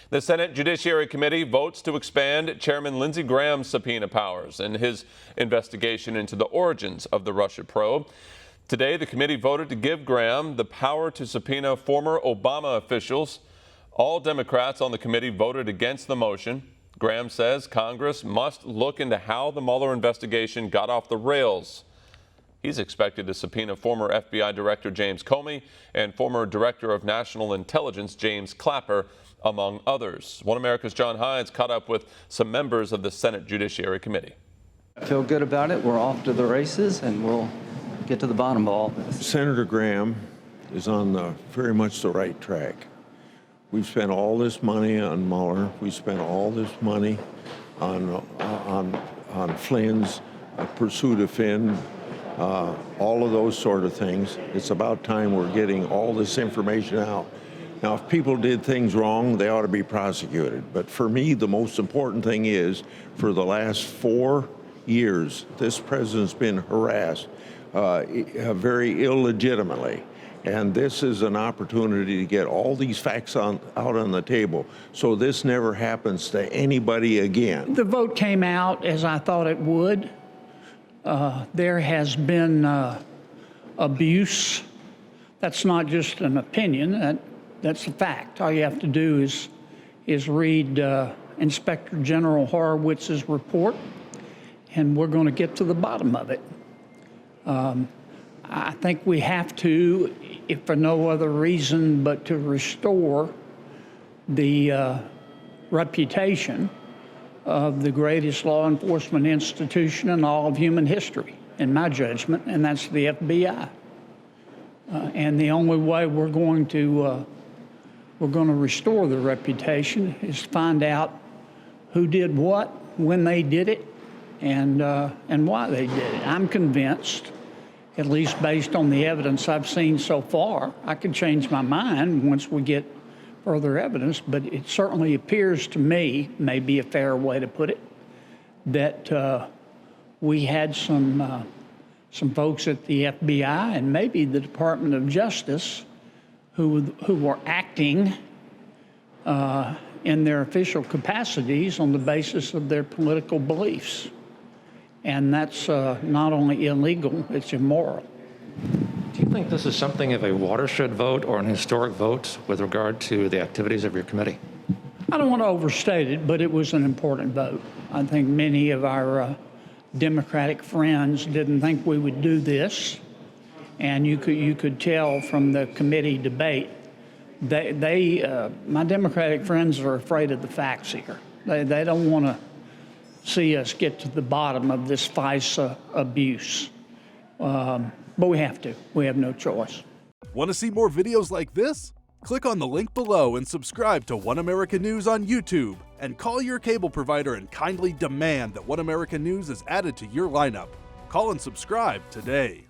The Senate Judiciary Committee votes to expand Chairman Lindsey Graham's subpoena powers in his investigation into the origins of the Russia probe. Today, the committee voted to give Graham the power to subpoena former Obama officials. All Democrats on the committee voted against the motion. Graham says Congress must look into how the Mueller investigation got off the rails. He's expected to subpoena former FBI Director James Comey and former Director of National Intelligence James Clapper, among others. One America's John Hines caught up with some members of the Senate Judiciary Committee. I feel good about it. We're off to the races, and we'll get to the bottom of all this. Senator Graham is on very much the right track. We've spent all this money on Mueller. We spent all this money on Flynn's pursuit of Finn, all of those sort of things. It's about time we're getting all this information out. Now, if people did things wrong, they ought to be prosecuted. But for me, the most important thing is, for the last 4 years, this president's been harassed very illegitimately. And this is an opportunity to get all these facts out on the table so this never happens to anybody again. The vote came out as I thought it would. There has been abuse. That's not just an opinion. That's a fact. All you have to do is read Inspector General Horowitz's report, and we're going to get to the bottom of it. I think we have to, if for no other reason but to restore the reputation of the greatest law enforcement institution in all of human history, in my judgment, and that's the FBI. And the only way we're going to restore the reputation is to find out who did what, when they did it, and why they did it. I'm convinced, at least based on the evidence I've seen so far, I could change my mind once we get further evidence, but it certainly appears to me, may be a fair way to put it, that we had some folks at the FBI and maybe the Department of Justice who were acting in their official capacities on the basis of their political beliefs. And that's not only illegal, it's immoral. Do you think this is something of a watershed vote or an historic vote with regard to the activities of your committee? I don't want to overstate it, but it was an important vote. I think many of our Democratic friends didn't think we would do this. And you could tell from the committee debate, my Democratic friends are afraid of the facts here. They don't want to see us get to the bottom of this FISA abuse. But we have to. We have no choice. Want to see more videos like this? Click on the link below and subscribe to One America News on YouTube. And call your cable provider and kindly demand that One America News is added to your lineup. Call and subscribe today.